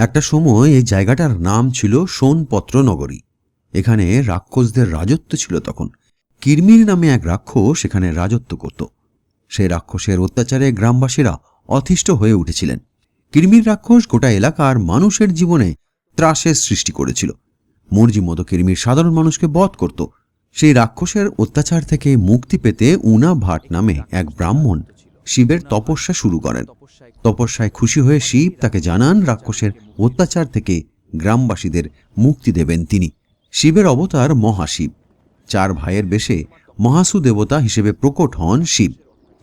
একটা সময় এই জায়গাটার নাম ছিল সোনপত্র নগরী। এখানে রাক্ষসদের রাজত্ব ছিল তখন। কিরমির নামে এক রাক্ষস এখানে রাজত্ব করত। সেই রাক্ষসের অত্যাচারে গ্রামবাসীরা অতিষ্ঠ হয়ে উঠেছিলেন। কিরমির রাক্ষস গোটা এলাকার মানুষের জীবনে ত্রাসের সৃষ্টি করেছিল। মর্জি মতো কিরমির সাধারণ মানুষকে বধ করত। সেই রাক্ষসের অত্যাচার থেকে মুক্তি পেতে উনা ভাট নামে এক ব্রাহ্মণ শিবের তপস্যা শুরু করেন। তপস্যায় খুশি হয়ে শিব তাকে জানান রাক্ষসের অত্যাচার থেকে গ্রামবাসীদের মুক্তি দেবেন তিনি। শিবের অবতার মহাশিব। 4 ভাইয়ের বেশে মহাসু দেবতা হিসেবে প্রকট হন শিব।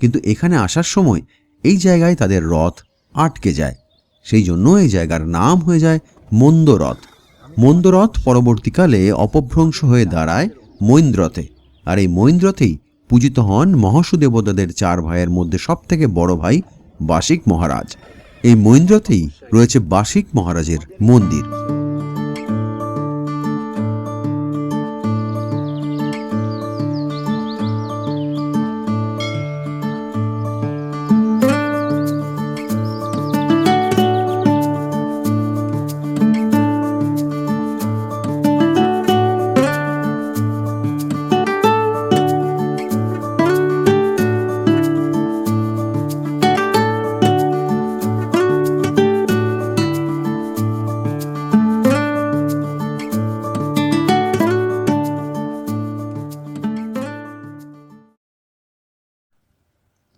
কিন্তু এখানে আসার সময় এই জায়গায় তাদের রথ আটকে যায়। সেই জন্য এই জায়গার নাম হয়ে যায় মন্দরথ। মন্দরথ পরবর্তীকালে অপভ্রংশ হয়ে দাঁড়ায় মৈন্দ্রতে। আর এই মৈন্দ্রতেই পূজিত হন মহাসু দেবতাদের 4 ভাইয়ের মধ্যে সবথেকে বড় ভাই বাসিক মহারাজ। এই মৈন্দ্রতেই রয়েছে বাসিক মহারাজের মন্দির।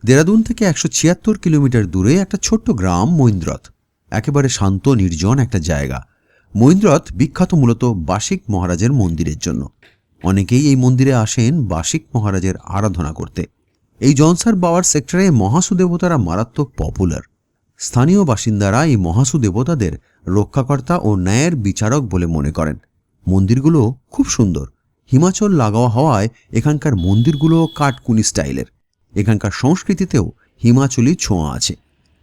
দেরাদুন থেকে 176 কিলোমিটার দূরে একটা ছোট্ট গ্রাম মৈন্দ্রথ। একেবারে শান্ত নির্জন একটা জায়গা। মৈন্দ্রথ বিখ্যাত মূলত বাসিক মহারাজের মন্দিরের জন্য। অনেকেই এই মন্দিরে আসেন বাসিক মহারাজের আরাধনা করতে। এই জনসার বাওয়ার সেক্টরে মহাসু দেবতারা মারাত্মক পপুলার। স্থানীয় বাসিন্দারা এই মহাসু দেবতাদের রক্ষাকর্তা ও ন্যায়ের বিচারক বলে মনে করেন। মন্দিরগুলো খুব সুন্দর। হিমাচল লাগাওয়া হওয়ায় এখানকার মন্দিরগুলো কাঠকুনি স্টাইলের। এখানকার সংস্কৃতিতেও হিমাচলি ছোঁয়া আছে।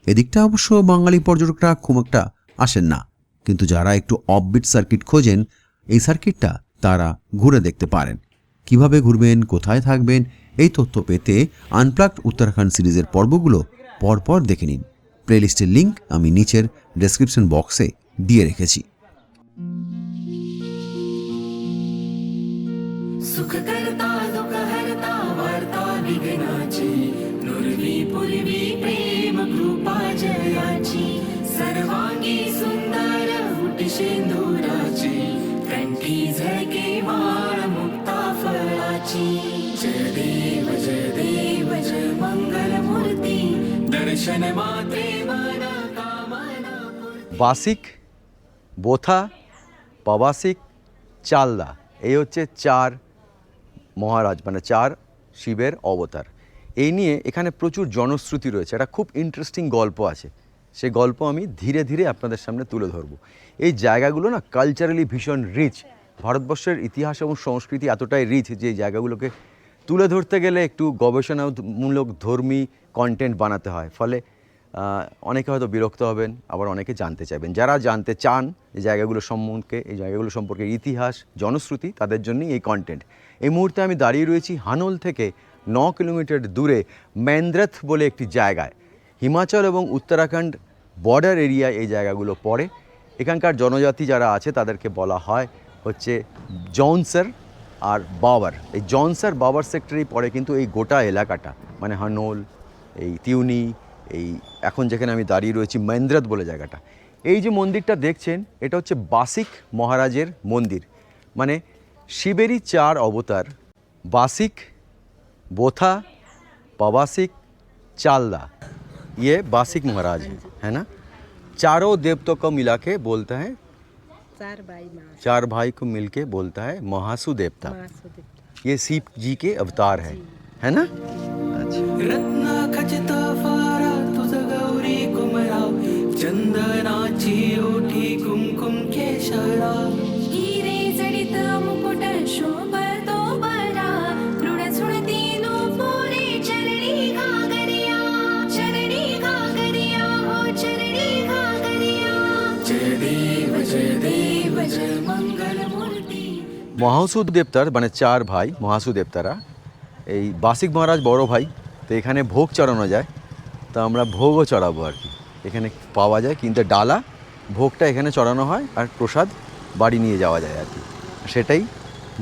এদিকটা অবশ্য বাঙালি পর্যটকরা খুব একটা আসেন না, কিন্তু যারা একটু অফবিট সার্কিট খোঁজেন এই সার্কিটটা তারা ঘুরে দেখতে পারেন। কিভাবে ঘুরবেন, কোথায় থাকবেন, এই তথ্য পেতে আনপ্লাগড উত্তরাখণ্ড সিরিজের পর্বগুলো পরপর দেখে নিন। প্লেলিস্টের লিঙ্ক আমি নিচের ডেসক্রিপশন বক্সে দিয়ে রেখেছি। विघ्नाची नुरवी पूर्वी प्रेम कृपा जयाची सर्वांगी सुंदर उटी शेंदुराची कंठी झळके माळ मुक्ता फळाची जय देव जय मंगल मूर्ती दर्शन मात्रे मना कामना বাসিক, বোথা, পাবাসিক, চালদা, এই হচ্ছে 4 মহারাজ, মানে 4 শিবের অবতার। এই নিয়ে এখানে প্রচুর জনশ্রুতি রয়েছে। একটা খুব ইন্টারেস্টিং গল্প আছে। সেই গল্প আমি ধীরে ধীরে আপনাদের সামনে তুলে ধরব। এই জায়গাগুলো না কালচারালি ভীষণ রিচ। ভারতবর্ষের ইতিহাস এবং সংস্কৃতি এতটাই রিচ যে এই জায়গাগুলোকে তুলে ধরতে গেলে একটু গবেষণামূলক ধর্মী কন্টেন্ট বানাতে হয়। ফলে অনেকে হয়তো বিরক্ত হবেন, আবার অনেকে জানতে চাইবেন। যারা জানতে চান এই জায়গাগুলো সম্পর্কে ইতিহাস, জনশ্রুতি, তাদের জন্যই এই কন্টেন্ট। এই মুহূর্তে আমি দাঁড়িয়ে রয়েছি হানল থেকে 9 কিলোমিটার দূরে মৈন্দ্রথ বলে একটি জায়গায়। হিমাচল এবং উত্তরাখণ্ড বর্ডার এরিয়ায় এই জায়গাগুলো পড়ে। এখানকার জনজাতি যারা আছে তাদেরকে বলা হয় হচ্ছে জৌনসার আর বাবার। এই জৌনসার বাবার সেক্টরেই পড়ে কিন্তু এই গোটা এলাকাটা, মানে হানল, এই তিউনি, এই এখন যেখানে আমি দাঁড়িয়ে রয়েছি মৈন্দ্রথ বলে জায়গাটা। এই যে মন্দিরটা দেখছেন এটা হচ্ছে বাসিক মহারাজের মন্দির। মানে শিবেরই 4 অবতার बासिक, बोथा, पवासिक, चालदा, ये बासिक महाराज है ना। चारों देवताओं को मिला के बोलता है, 4 भाई को मिलके बोलता है महासु देवता। ये शिव जी के अवतार है ना। अच्छा। रत्ना खचिता फारा तुझ गौरी कुमरा चंदनाची ओठी कुमकुम केशरा हिरे जडित मुकुट शोभतो बरा दृढ सुरती नूपुरे चरणी घागरिया हो चरणी घागरिया जय देव जय मंगल मूर्ति। মহাসু দেবতার মানে 4 ভাই মহাসু দেবতারা, এই বাসিক মহারাজ বড় ভাই। তো এখানে ভোগ চড়ানো যায়, তো আমরা ভোগও চড়াবো আর কি। এখানে পাওয়া যায় কিনতে ডালা ভোগটা এখানে চড়ানো হয় আর প্রসাদ বাড়ি নিয়ে যাওয়া যায় আর কি। সেটাই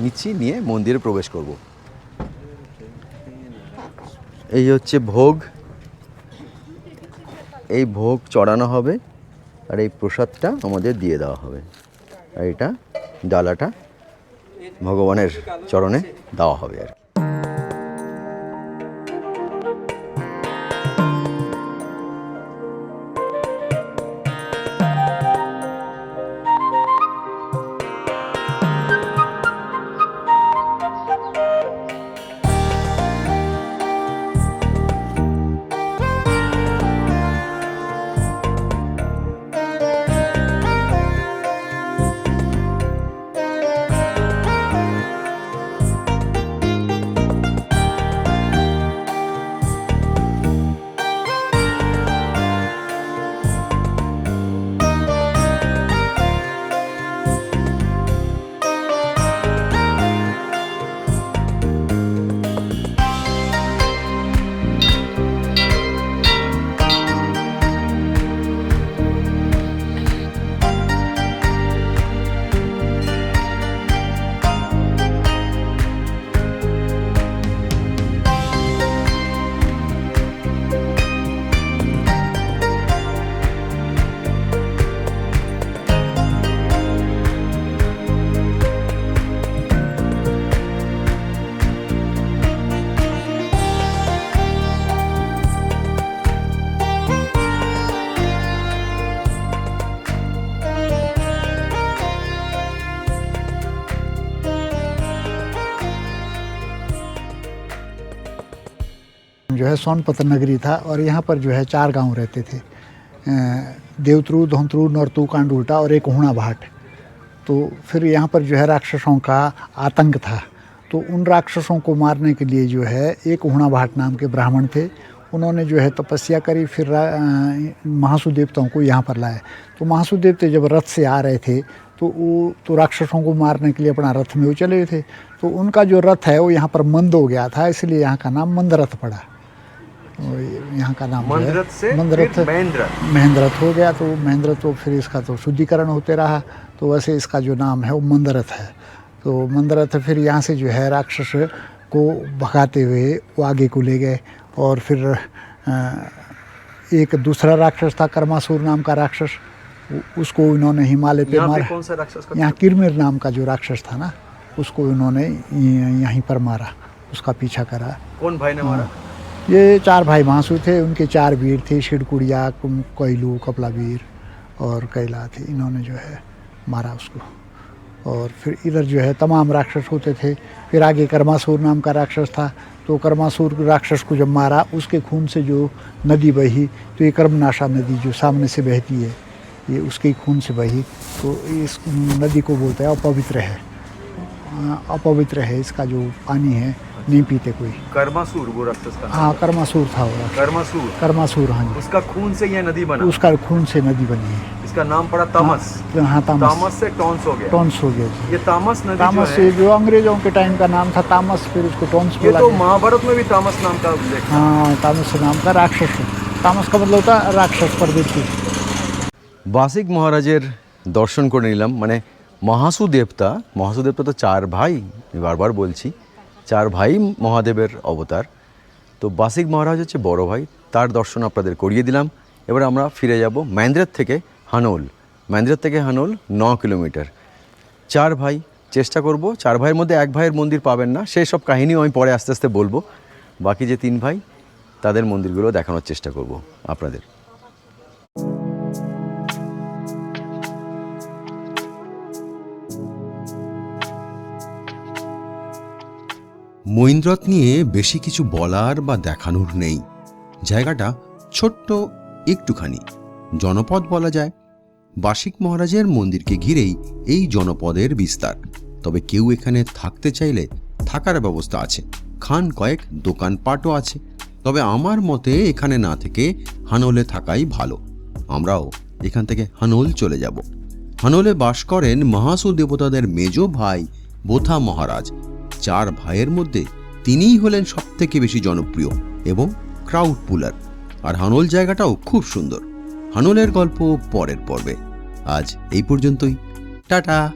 নিচ্ছি, নিয়ে মন্দিরে প্রবেশ করব। এই হচ্ছে ভোগ, এই ভোগ চড়ানো হবে আর এই প্রসাদটা আমাদের দিয়ে দেওয়া হবে। আর এটা ডালাটা ভগবানের চরণে দেওয়া হবে আর কি। जो है सोनपत्र नगरी था और यहाँ पर जो है 4 गांव रहते थे, देवत्रु, धोंत्रु, नौरतु, कांडुल्टा और एक हुणा भाट। तो फिर यहाँ पर जो है राक्षसों का आतंक था, तो उन राक्षसों को मारने के लिए जो है एक हुणा भाट नाम के ब्राह्मण थे, उन्होंने जो है तपस्या करी, फिर महासु देवताओं को यहाँ पर लाया। तो महासु देवते जब रथ से आ रहे थे तो वो तो राक्षसों को मारने के लिए अपना रथ में वो चले थे, तो उनका जो रथ है वो यहाँ पर मंद हो गया था, इसलिए यहाँ का नाम मंदरथ पड़ा। यहाँ का नाम मंदरथ से मंदरथ महेंद्रथ हो गया। तो महेंद्रथ तो फिर इसका तो शुद्धिकरण होते रहा, तो वैसे इसका जो नाम है वो मंदरथ है। तो मंदरथ फिर यहाँ से जो है राक्षस को भगाते हुए वो आगे को ले गए, और फिर एक दूसरा राक्षस था कर्मासुर नाम का राक्षस, उसको इन्होंने हिमालय पे मारा। कौन सा राक्षस का? यहाँ किरमिर नाम का जो राक्षस था ना, उसको इन्होंने यहीं पर मारा, उसका पीछा करा। कौन भाई ने मारा? ये 4 भाई महासु थे, उनके 4 वीर थे, शिड़कुड़िया, कोयलू, कपलावीर और कैला थे, इन्होंने जो है मारा उसको। और फिर इधर जो है तमाम राक्षस होते थे। फिर आगे कर्मासुर नाम का राक्षस था, तो कर्मासुर राक्षस को जब मारा, उसके खून से जो नदी बही, तो ये कर्मनाशा नदी जो सामने से बहती है, ये उसके खून से बही, तो इस नदी को बोलते हैं अपवित्र है, अपवित्र है, इसका जो पानी है नहीं पीते कोई। कर्मासुर वो राक्षस का? हाँ, कर्मासुर था वो। कर्मासुर, हाँ जी। उसका खून से यह नदी बना? उसका खून से नदी बनी है। इसका नाम पड़ा तामस। हाँ, तामस से टॉन्स हो गया। टॉन्स हो गया। ये तामस नदी तामस से जो अंग्रेजों के टाइम का नाम था तामस, फिर उसको टॉन्स बोला। ये तो महाभारत में भी तामस नाम का उल्लेख। हाँ, तामस नाम का राक्षस। तामस का मतलब होता राक्षस, परदेशी। বাসিক মহারাজের দর্শন করে নিলাম। মানে মহাসু দেবতা তো 4 ভাই, আমি বারবার বলছি 4 ভাই মহাদেবের অবতার। তো বাসিক মহারাজ হচ্ছে বড় ভাই, তার দর্শন আপনাদের করিয়ে দিলাম। এবার আমরা ফিরে যাব ম্যান্দ্রের থেকে হানোল। ম্যান্দ্রের থেকে হানোল 9 কিলোমিটার। 4 ভাই, চেষ্টা করব 4 ভাইয়ের মধ্যে 1 ভাইয়ের মন্দির পাবেন না, সেই সব কাহিনীও আমি পরে আস্তে আস্তে বলবো। বাকি যে 3 ভাই, তাদের মন্দিরগুলো দেখানোর চেষ্টা করব আপনাদের। মৈন্দ্রত নিয়ে বেশি কিছু বলার বা দেখানোর নেই। জায়গাটা ছোট্ট একটুখানি, জনপদ বলা যায়। বাসিক মহারাজের মন্দিরকে ঘিরেই এই জনপদের বিস্তার। তবে কেউ এখানে থাকতে চাইলে থাকার ব্যবস্থা আছে, খান কয়েক দোকানপাটও আছে। তবে আমার মতে এখানে না থেকে হানোলে থাকাই ভালো। আমরাও এখান থেকে হানোল চলে যাব। হানোলে বাস করেন মহাসু দেবতাদের মেজ ভাই বোথা মহারাজ। 4 ভাইয়ের মধ্যে তিনিই হলেন সবথেকে বেশি জনপ্রিয় এবং ক্রাউড পুলার। আর হানোল জায়গাটাও খুব সুন্দর। হানোলের গল্প পরের পর্বে। আজ এই পর্যন্তই। টাটা।